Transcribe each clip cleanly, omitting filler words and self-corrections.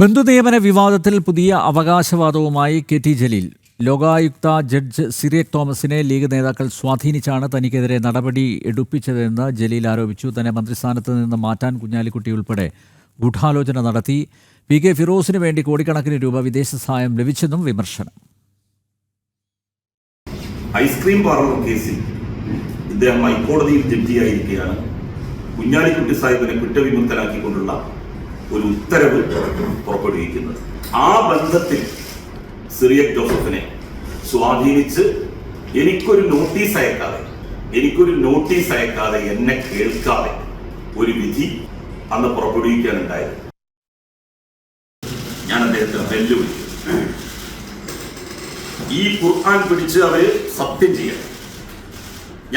ബന്ധുനിയമന വിവാദത്തിൽ പുതിയ അവകാശവാദവുമായി K T Jaleel. Lokayukta judge Cyriac തോമസിനെ ലീഗ് നേതാക്കൾ സ്വാധീനിച്ചാണ് തനിക്കെതിരെ നടപടി എടുപ്പിച്ചതെന്ന് ജലീൽ ആരോപിച്ചു. തന്നെ മന്ത്രിസ്ഥാനത്ത് നിന്ന് മാറ്റാൻ കുഞ്ഞാലിക്കുട്ടി ഉൾപ്പെടെ ഗൂഢാലോചന നടത്തി. പി കെ ഫിറോസിന് വേണ്ടി കോടിക്കണക്കിന് രൂപ വിദേശ സഹായം ലഭിച്ചെന്നും വിമർശനം. ഐസ്ക്രീം പാർലർ കേസിൽ ഇദ്ദേഹം ഹൈക്കോടതിയിൽ ജഡ്ജിയായിരിക്കുകയാണ്. കുഞ്ഞാലിക്കുട്ടി സാഹിബിനെ കുറ്റവിമുക്തനാക്കിക്കൊണ്ടുള്ള ഒരു ഉത്തരവ് പുറപ്പെടുവിക്കുന്നത്. ആ ബന്ധത്തിൽ സിറിയക് ജോസഫിനെ സ്വാധീനിച്ച് എനിക്കൊരു നോട്ടീസ് അയക്കാതെ എന്നെ കേൾക്കാതെ ഒരു വിധി അന്ന് പുറപ്പെടുവിക്കാനുണ്ടായത്. ഞാൻ അദ്ദേഹത്തിന് വെല്ലുവിളിക്കും. ഈ ഖുർആൻ പിടിച്ച് അവര് സത്യം ചെയ്യണം.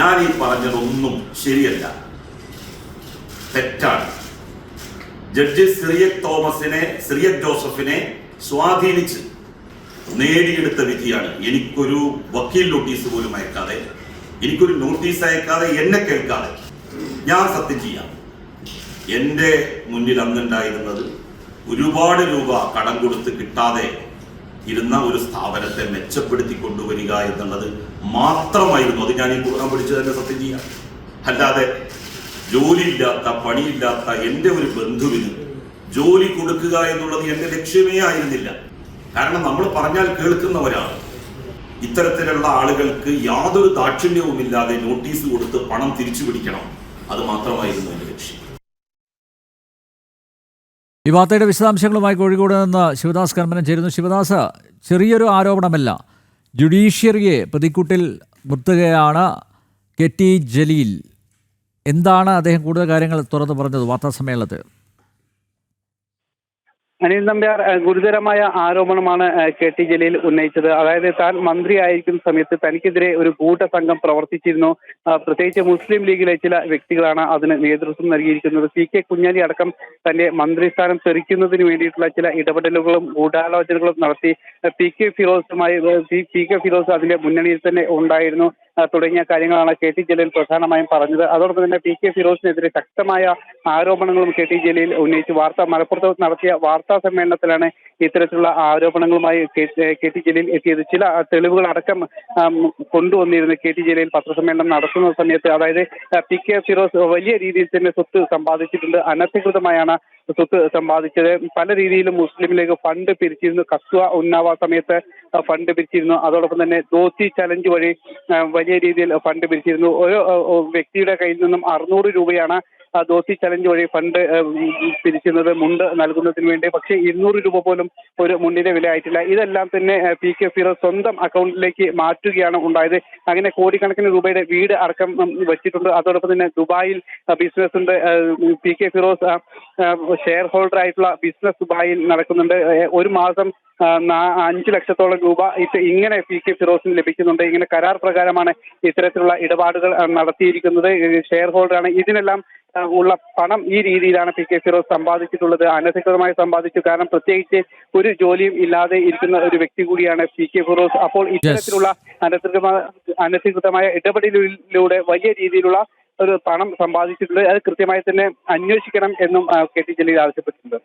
ഞാൻ ഈ പറഞ്ഞതൊന്നും ശരിയല്ല, തെറ്റാണ്. ജഡ്ജി സിറിയക് ജോസഫിനെ സ്വാധീനിച്ച് നേടിയെടുത്ത വിധിയാണ്. എനിക്കൊരു വക്കീൽ നോട്ടീസ് പോലും അയക്കാതെ, എനിക്കൊരു നോട്ടീസ് അയക്കാതെ, എന്നെ കേൾക്കാതെ ഞാൻ സത്യം ചെയ്യാം. എൻ്റെ മുന്നിൽ അന്നുണ്ടായിരുന്നത് ഒരുപാട് രൂപ കടം കൊടുത്ത് കിട്ടാതെ ഇരുന്ന ഒരു സ്ഥാപനത്തെ മെച്ചപ്പെടുത്തി കൊണ്ടുവരിക എന്നുള്ളത് മാത്രമായിരുന്നു. അത് ഞാൻ ഈ ഖുർആൻ പിടിച്ച് തന്നെ സത്യം ചെയ്യാം. അല്ലാതെ ജോലിയില്ലാത്ത, പണിയില്ലാത്ത എൻ്റെ ഒരു ബന്ധുവിന് ജോലി കൊടുക്കുക എന്നുള്ളത് എൻ്റെ ലക്ഷ്യമേ ആയിരുന്നില്ല. കാരണം നമ്മൾ പറഞ്ഞാൽ കേൾക്കുന്നവരാണ്. ഇത്തരത്തിലുള്ള ആളുകൾക്ക് യാതൊരു ദാക്ഷിണ്യവുമില്ലാതെ നോട്ടീസ് കൊടുത്ത് പണം തിരിച്ചു പിടിക്കണം, അത് മാത്രമായിരുന്നു എൻ്റെ ലക്ഷ്യം. ഈ വാർത്തയുടെ വിശദാംശങ്ങളുമായി കോഴിക്കോട് നിന്ന് ശിവദാസ് കർമ്മനം ചേരുന്നു. ശിവദാസ്, ചെറിയൊരു ആരോപണമല്ല, ജുഡീഷ്യറിയെ പ്രതിക്കൂട്ടിൽ നിർത്തുകയാണ് കെ ടി ജലീൽ. എന്താണ് അദ്ദേഹം കൂടുതൽ കാര്യങ്ങൾ തുറന്നു പറഞ്ഞത് വാർത്താ സമ്മേളനത്തിൽ? അനിൽ നമ്പ്യാർ, ഗുരുതരമായ ആരോപണമാണ് കെ ടി ജലീൽ ഉന്നയിച്ചത്. അതായത് താൻ മന്ത്രിയായിരിക്കുന്ന സമയത്ത് തനിക്കെതിരെ ഒരു ഗൂഢസംഘം പ്രവർത്തിച്ചിരുന്നു. പ്രത്യേകിച്ച് മുസ്ലിം ലീഗിലെ ചില വ്യക്തികളാണ് അതിന് നേതൃത്വം നൽകിയിരിക്കുന്നത്. പി കെ കുഞ്ഞാലി അടക്കം തന്റെ മന്ത്രിസ്ഥാനം തെറിക്കുന്നതിന് വേണ്ടിയിട്ടുള്ള ചില ഇടപെടലുകളും ഗൂഢാലോചനകളും നടത്തി. പി കെ ഫിറോസ് അതിന്റെ മുന്നണിയിൽ തന്നെ ഉണ്ടായിരുന്നു തുടങ്ങിയ കാര്യങ്ങളാണ് കെ ടി ജലീൽ പ്രധാനമായും പറഞ്ഞത്. അതോടൊപ്പം തന്നെ പി കെ ഫിറോസിനെതിരെ ശക്തമായ ആരോപണങ്ങളും കെ ടി ജലീൽ ഉന്നയിച്ചു. മലപ്പുറത്ത് നടത്തിയ വാർത്താ സമ്മേളനത്തിലാണ് ഇത്തരത്തിലുള്ള ആരോപണങ്ങളുമായി കെ ടി ജലീൽ എത്തിയത്. ചില തെളിവുകൾ അടക്കം കൊണ്ടുവന്നിരുന്നു കെ ടി ജലീൽ പത്രസമ്മേളനം നടത്തുന്ന സമയത്ത്. അതായത് പി കെ ഫിറോസ് വലിയ രീതിയിൽ തന്നെ സ്വത്ത് സമ്പാദിച്ചിട്ടുണ്ട്, അനധികൃതമായാണ് സ്വത്ത് സമ്പാദിച്ചത്. പല രീതിയിലും മുസ്ലിം ലീഗ് ഫണ്ട് പിരിച്ചിരുന്നു. കസ്വ ഉന്നാവ സമയത്ത് ഫണ്ട് പിരിച്ചിരുന്നു. അതോടൊപ്പം തന്നെ ദോസ്തി ചലഞ്ച് വഴി വലിയ രീതിയിൽ ഫണ്ട് പിരിച്ചിരുന്നു. ഒരു വ്യക്തിയുടെ കയ്യിൽ നിന്നും 600 രൂപയാണ് ദോസ്തി ചലഞ്ച് വഴി ഫണ്ട് പിരിക്കുന്നത് മുണ്ട് നൽകുന്നതിന് വേണ്ടി. പക്ഷേ 200 രൂപ പോലും ഒരു മുണ്ടിന്റെ വില ആയിട്ടില്ല. ഇതെല്ലാം തന്നെ പി കെ ഫിറോസ് സ്വന്തം അക്കൗണ്ടിലേക്ക് മാറ്റുകയാണ് ഉണ്ടായത്. അങ്ങനെ കോടിക്കണക്കിന് രൂപയുടെ വീട് അടക്കം വെച്ചിട്ടുണ്ട്. അതോടൊപ്പം തന്നെ ദുബായിൽ ബിസിനസ് ഉണ്ട്. P K Firoz share holder ആയിട്ടുള്ള ബിസിനസ് ദുബായിൽ നടക്കുന്നുണ്ട്. ഒരു മാസം 5 ലക്ഷത്തോളം രൂപ ഇങ്ങനെ പി കെ ഫിറോസിന് ലഭിക്കുന്നുണ്ട്. ഇങ്ങനെ കരാർ പ്രകാരമാണ് ഇത്തരത്തിലുള്ള ഇടപാടുകൾ നടത്തിയിരിക്കുന്നത്. ഷെയർ ഹോൾഡറാണ്. ഇതിനെല്ലാം ഉള്ള പണം ഈ രീതിയിലാണ് പി കെ ഫിറോസ് സമ്പാദിച്ചിട്ടുള്ളത്. അനധികൃതമായി സമ്പാദിച്ചു. കാരണം പ്രത്യേകിച്ച് ഒരു ജോലിയും ഇല്ലാതെ ഇരിക്കുന്ന ഒരു വ്യക്തി കൂടിയാണ് പി കെ ഫിറോസ്. അപ്പോൾ ഇത്തരത്തിലുള്ള അനധികൃതമായ ഇടപെടലിലൂടെ വലിയ രീതിയിലുള്ള ഒരു പണം സമ്പാദിച്ചിട്ടുണ്ട്. അത് കൃത്യമായി തന്നെ അന്വേഷിക്കണം എന്നും കെ ടി ജലീൽ ആവശ്യപ്പെട്ടിട്ടുണ്ട്.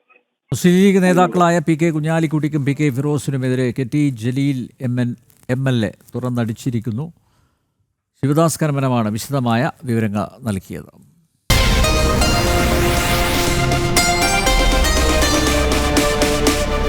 മുസ്ലിം ലീഗ് നേതാക്കളായ പി കെ കുഞ്ഞാലിക്കുട്ടിക്കും പി കെ ഫിറോസിനുമെതിരെ കെ ടി ജലീൽ എം.എൽ.എ തുറന്നടിച്ചിരിക്കുന്നു. ശിവദാസ് കർമ്മനമാണ് വിശദമായ വിവരങ്ങൾ നൽകിയത്.